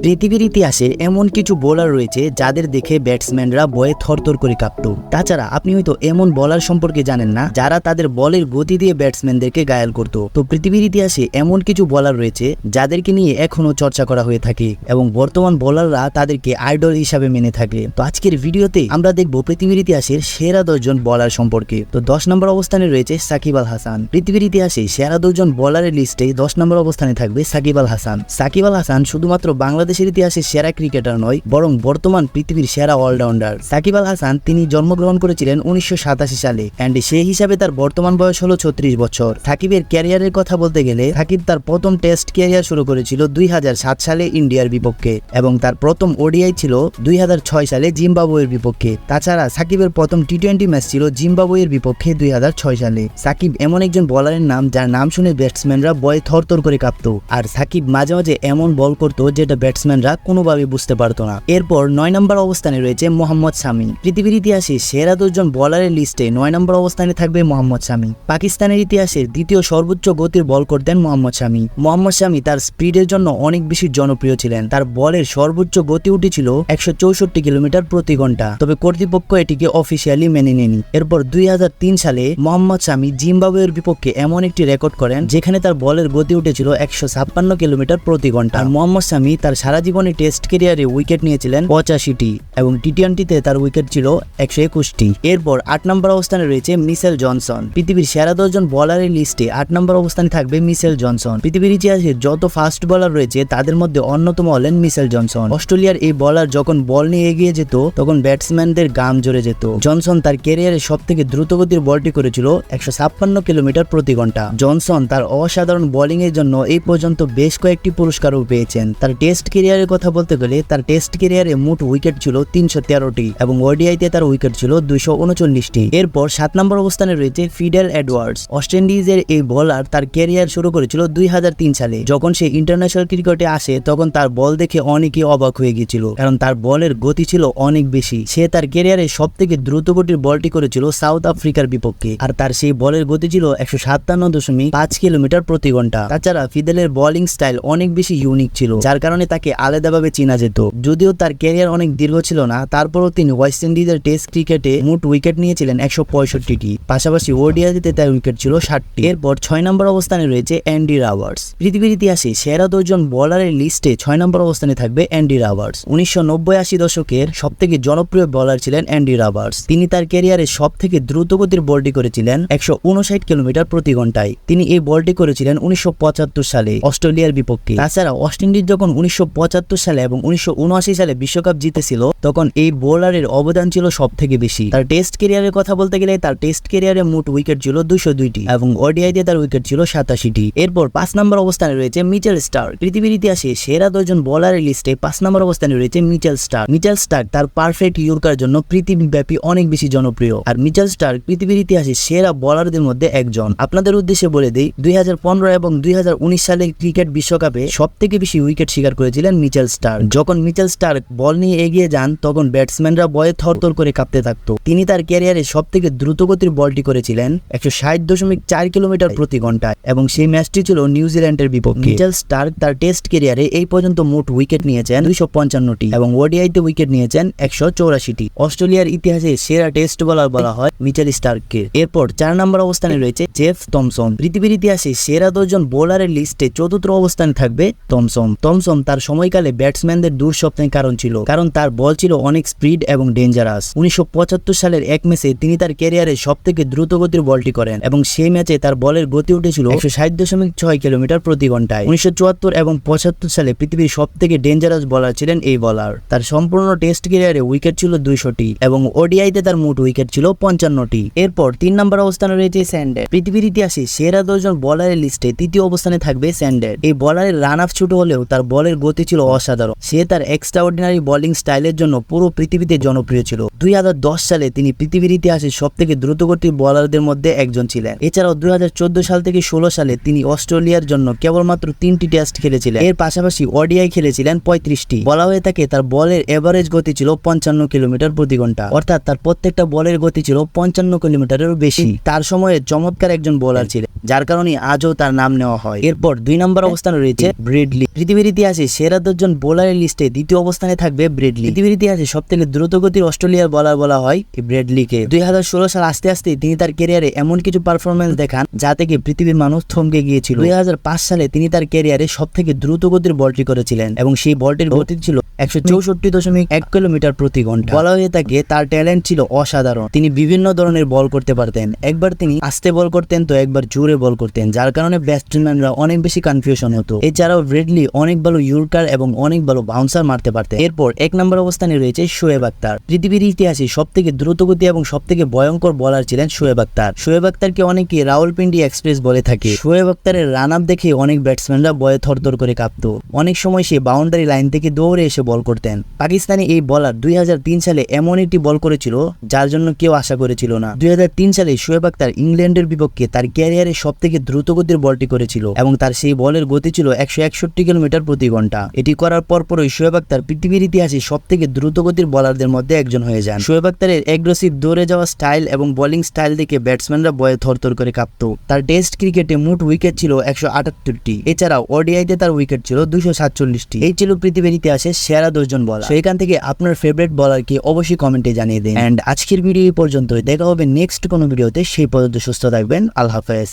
পৃথিবীর ইতিহাসে এমন কিছু বোলার রয়েছে যাদের দেখে ব্যাটসম্যানরা ভয়ে থরথর করে কাঁপত। তাছাড়া আপনি হয়তো এমন বোলার সম্পর্কে জানেন না যারা তাদের বলের গতি দিয়ে ব্যাটসম্যানদেরকে ঘায়েল করত। তো পৃথিবীর ইতিহাসে এমন কিছু বোলার রয়েছে যাদেরকে নিয়ে এখনো চর্চা করা হয়ে থাকে এবং বর্তমান বোলাররা তাদেরকে আইডল হিসাবে মেনে থাকে। তো আজকের ভিডিওতে আমরা দেখব পৃথিবীর ইতিহাসের সেরা 10 জন বোলার সম্পর্কে। তো 10 নম্বর অবস্থানে রয়েছে সাকিব আল হাসান। পৃথিবীর ইতিহাসে সেরা 10 জন বোলারের লিস্টে 10 নম্বর অবস্থানে থাকবে সাকিব আল হাসান। সাকিব আল হাসান শুধুমাত্র বাংলাদেশের ইতিহাসে সেরা ক্রিকেটার নয়, বরং বর্তমান পৃথিবীর সেরা অলরাউন্ডার। সাকিব আল হাসান তিনি জন্মগ্রহণ করেছিলেন 1987 সালে এন্ড সেই হিসাবে তার বর্তমান বয়স হলো 36 বছর। সাকিবের ক্যারিয়ারের কথা বলতে গেলে সাকিব তার প্রথম টেস্ট ক্যারিয়ার শুরু করেছিল 2007 সালে ইন্ডিয়ার বিপক্ষে এবং তার প্রথম ওডিআই ছিল 2006 সালে জিম্বাবুয়ের বিপক্ষে। তাছাড়া সাকিবের প্রথম টি-20 ম্যাচ ছিল জিম্বাবুয়ের বিপক্ষে 2006 সালে। সাকিব এমন একজন বোলারের নাম যার নাম শুনে ব্যাটসম্যানরা ভয়ে থরথর করে কাঁপত, আর সাকিব মাঝে মাঝে এমন বল করত যেটা ব্যাটসম্যানরা কোনোভাবে বুঝতে পারতো না। এরপর 9 নম্বর অবস্থানে রয়েছে মোহাম্মদ শামি। পৃথিবীর ইতিহাসে সেরা 10 জন বোলারের লিস্টে 9 নম্বর অবস্থানে থাকবে মোহাম্মদ শামি। পাকিস্তানের ইতিহাসের দ্বিতীয় সর্বোচ্চ গতির বল করতেন মোহাম্মদ শামি। মোহাম্মদ শামি তার স্পিডের জন্য অনেক বেশি জনপ্রিয় ছিলেন। তার বলের সর্বোচ্চ গতি উঠেছিল 164 কিলোমিটার প্রতি ঘন্টা, তবে কর্তৃপক্ষ এটিকে অফিসিয়ালি মেনে নেয়নি। এরপর 2003 সালে মোহাম্মদ শামি জিম্বাবুয়ের বিপক্ষে এমন একটি রেকর্ড করেন যেখানে তার বলের গতি উঠেছিল 156 কিলোমিটার প্রতি ঘন্টা। আর মোহাম্মদ শামি তার সারা জীবনে টেস্ট ক্যারিয়ারে উইকেট নিয়েছিলেন 85টি এবং টি-20তে তার উইকেট ছিল 121টি। এরপর 8 নম্বর অবস্থানে রয়েছে মিচেল জনসন। পৃথিবীর সেরা 10 জন বোলারের লিস্টে 8 নম্বর অবস্থানে থাকবে মিচেল জনসন। পৃথিবীর ইতিহাসে যত ফাস্ট বোলার রয়েছে তাদের মধ্যে অন্যতম হলেন মিচেল জনসন। অস্ট্রেলিয়ার এই বোলার যখন বল নিয়ে এগিয়ে যেত তখন ব্যাটসম্যানদের গাম জ্বরে যেত। জনসন তার ক্যারিয়ারে সবথেকে দ্রুতগতির বলটি করেছিল 156 কিলোমিটার প্রতি ঘন্টা। জনসন তার অসাধারণ বোলিং এর জন্য এই পর্যন্ত বেশ কয়েকটি পুরস্কারও পেয়েছেন। তার টেস্ট ক্যারিয়ারের কথা বলতে গেলে তার টেস্ট ক্যারিয়ারে মোট উইকেট ছিল 313টি এবং ওডিআইতে তার উইকেট ছিল 239টি। এরপর 7 নম্বর অবস্থানে রয়েছে ফিডেল এডওয়ার্ডস। ওয়েস্ট ইন্ডিজের এই বোলার তার ক্যারিয়ার শুরু করেছিল 2003 সালে। যখন সে ইন্টারন্যাশনাল ক্রিকেটে আসে তখন তার বল দেখে অনেকেই অবাক হয়ে গিয়েছিল, কারণ তার বলের গতি ছিল অনেক বেশি। সে তার ক্যারিয়ারে সবথেকে দ্রুত গতির বলটি করেছিল সাউথ আফ্রিকার বিপক্ষে, আর তার সেই বলের গতি ছিল 157.5 কিলোমিটার প্রতি ঘন্টা। তাছাড়া ফিদেলের বোলিং স্টাইল অনেক বেশি ইউনিক ছিল, যার কারণে তাকে আলাদাভাবে চেনা যেত। যদিও তার ক্যারিয়ার অনেক দীর্ঘ ছিল না, তারপরও তিনি ওয়েস্ট ইন্ডিজের টেস্ট ক্রিকেটে মোট উইকেট নিয়েছিলেন 165টি, পাশাপাশি ওডিআইতে তার উইকেট ছিল 60টি। এরপর 6 নম্বর অবস্থানে রয়েছে অ্যান্ডি রবার্টস। পৃথিবীর ইতিহাসে সেরা 10 জন বোলারের লিস্টে 6 নম্বর অবস্থানে থাকবে অ্যান্ডি রবার্টস। 1990-80 দশকের সবথেকে জনপ্রিয় বোলার ছিলেন অ্যান্ডি রবার্টস। তিনি তার ক্যারিয়ারে সবথেকে দ্রুতগতির বলটি করেছিলেন 159 কিলোমিটার প্রতি ঘন্টায়। তিনি এই বলটি করেছিলেন 1975 সালে অস্ট্রেলিয়ার বিপক্ষে। তাছাড়া ওয়েস্ট ইন্ডিজ যখন 1975 সালে এবং 1979 সালে বিশ্বকাপ জিতেছিল তখন এই বোলারের অবদান ছিল সবথেকে বেশি। তার টেস্ট ক্যারিয়ারের কথা বলতে গেলে তার টেস্ট ক্যারিয়ারে মোট উইকেট ছিল 202টি এবং ওডিআইতে তার উইকেট ছিল 87টি। এরপর 5 নম্বর অবস্থানে রয়েছে মিচেল স্টার্ক। পৃথিবীর ইতিহাসে সেরা 10 জন বোলারের লিস্টে 5 নম্বর অবস্থানে রয়েছে মিচেল স্টার্ক। মিচেল স্টার্ক তার পারফেক্ট ইয়র্কার জন্য পৃথিবীব্যাপী অনেক বেশি জনপ্রিয়, আর মিচেল স্টার্ক পৃথিবীর ইতিহাসে সেরা বোলারদের মধ্যে একজন। আপনাদের উদ্দেশ্যে বলে দেই, 2015 এবং 2019 সালে ক্রিকেট বিশ্বকাপে সবথেকে বেশি উইকেট শিকার করেছিলেন মিচেল স্টার্ক। যখন মিচেল স্টার্ক বল নিয়ে এগিয়ে যান তখন ব্যাটসম্যানরা ভয়ে থরথর করে কাঁপতে থাকতো। তিনি তার ক্যারিয়ারে সবথেকে দ্রুতগতির বলটি করেছিলেন 160.4 কিলোমিটার প্রতি ঘন্টায় এবং সেই ম্যাচটি ছিল নিউজিল্যান্ডের বিপক্ষে। মিচেল স্টার্ক তার টেস্ট ক্যারিয়ারে এই পর্যন্ত মোট উইকেট নিয়েছেন 255টি এবং ওডিআইতে উইকেট নিয়েছেন 184টি। অস্ট্রেলিয়ার ইতিহাসে সেরা টেস্ট বোলার বলা হয় মিচেল স্টার্ককে। এরপর 4 নম্বর অবস্থানে রয়েছে জেফ থমসন। পৃথিবীর ইতিহাসে সেরা 10 জন বোলারের লিস্টে 4র্থ অবস্থানে থাকবে থমসন। থমসন তার সময়কালে ব্যাটসম্যানদের দুঃস্বপ্নের কারণ ছিল, কারণ তার বল ছিল অনেক স্পিড এবং ডেঞ্জারাস। 1975 সালের এক ম্যাচে তিনি তার ক্যারিয়ারে সবথেকে দ্রুত গতির বলটি করেন এবং সেই ম্যাচে তার বলের গতি উঠেছিল 160.6 কিলোমিটার প্রতি ঘন্টায়। 1974 এবং 75 সালে পৃথিবীর সবথেকে ডেঞ্জারাস বোলার ছিলেন এই বোলার। তার সম্পূর্ণ টেস্ট ক্যারিয়ারে উইকেট ছিল 200টি এবং ওডিআইতে তার মোট উইকেট ছিল 55টি। এরপর 3 নম্বর অবস্থানে রয়েছে স্যান্ডের। পৃথিবীর ইতিহাসে সেরা 10 জন বোলারের লিস্টে 3য় অবস্থানে থাকবে স্যান্ডের। এই বোলারের রান আপ ছোট হলেও তার বলের গতি ছিল অসাধারণ। সে তার এক্সট্রাঅর্ডিনারি বোলিং স্টাইলের জন্য পুরো পৃথিবীতে জনপ্রিয় ছিল। 2010 সালে তিনি পৃথিবীর ইতিহাসে সবথেকে দ্রুতগতির বোলারদের মধ্যে একজন ছিলেন। এছাড়াও 2014 সাল থেকে 16 সালে তিনি অস্ট্রেলিয়ার জন্য কেবলমাত্র 3টি টেস্ট খেলেছিলেন। এর পাশাপাশি ওডিআই খেলেছিলেন 35টি। বলা হয়ে থাকে তার বলের এভারেজ গতি ছিল 55 কিলোমিটার প্রতি ঘন্টা, অর্থাৎ তার প্রত্যেকটা বলের গতি ছিল 55 কিলোমিটারেরও বেশি। তার সময়ে চমৎকার একজন বোলার ছিলেন, যার কারণে আজও তার নাম নেওয়া হয়। এরপর 2 নম্বর অবস্থানে রয়েছে ব্রেডলি। পৃথিবীর ইতিহাসে সেরা সেরা 10 জন বোলারের লিস্টে দ্বিতীয় অবস্থানে থাকবে ব্রেডলি। পৃথিবীর ইতিহাসে সবথেকে দ্রুতগতির অস্ট্রেলিয়ার বোলার বলা হয় এই ব্রেডলিকে। 2016 সাল আস্তে আস্তে তিনি তার ক্যারিয়ারে এমন কিছু পারফরমেন্স দেখান যা থেকে পৃথিবীর মানুষ থমকে গিয়েছিল। 2005 সালে তিনি তার ক্যারিয়ারে সবথেকে দ্রুতগতির বলটি করেছিলেন এবং সেই বলটির গতি ছিল 164.1 কিলোমিটার প্রতি ঘন্টা। বলা হয়ে থাকে তার ট্যালেন্ট ছিল অসাধারণ। তিনি বিভিন্ন ধরনের বল করতে পারতেন। একবার তিনি আস্তে বল করতেন তো একবার জোরে বল করতেন, যার কারণে ব্যাটসম্যানরা অনেক বেশি কনফিউশন হতো। এছাড়াও ব্রেডলি অনেক ভালো ইয়র্কার এবং অনেক ভালো বাউন্সার মারতে পারতেন। এরপর 1 নম্বর অবস্থানে রয়েছে শোয়েব আখতার। পৃথিবীর ইতিহাসে সবথেকে দ্রুতগতি এবং সবথেকে ভয়ঙ্কর বলার ছিলেন শোয়েব আখতার। শোয়েব আখতারকে অনেকে রাওয়ালপিন্ডি এক্সপ্রেস বলে থাকে। শোয়েব আখতারের রান আপ দেখে অনেক ব্যাটসম্যানরা ভয়ে থরথর করে কাঁপতো। অনেক সময় সে বাউন্ডারি লাইন থেকে দৌড়ে এসে বল করতেন। পাকিস্তানি এই বলার 2003 সালে এমন একটি বল করেছিল যার জন্য কেউ আশা করেছিল না। 2003 সালে শোয়েব আখতার ইংল্যান্ডের বিপক্ষে তার ক্যারিয়ারে সবথেকে দ্রুতগতির বলটি করেছিল এবং তার সেই বলের গতি ছিল 161 কিলোমিটার প্রতি ঘন্টা। এটি করার পরপরই শোয়েব আখতার পৃথিবীর ইতিহাসে সবথেকে দ্রুতগতির বলারদের মধ্যে একজন হয়ে যান। শোয়েব আখতারের অ্যাগ্রেসিভ দৌড়ে যাওয়া স্টাইল এবং বোলিং স্টাইল দেখে ব্যাটসম্যানরা ভয়ে থরথর করে কাঁপতো। তার টেস্ট ক্রিকেটে মোট উইকেট ছিল 178টি। এছাড়াও ওডিআইতে তার উইকেট ছিল 247টি। এই ছিল পৃথিবীর ইতিহাসে সেরা 10 জন বলার। সেখান থেকে আপনার ফেভারিট বলারকে অবশ্যই কমেন্টে জানিয়ে দিন। এন্ড আজকের ভিডিও এই পর্যন্তই। দেখা হবে নেক্সট কোনো ভিডিওতে। সেই পর্যন্ত সুস্থ থাকবেন। আল্লাহ হাফেজ।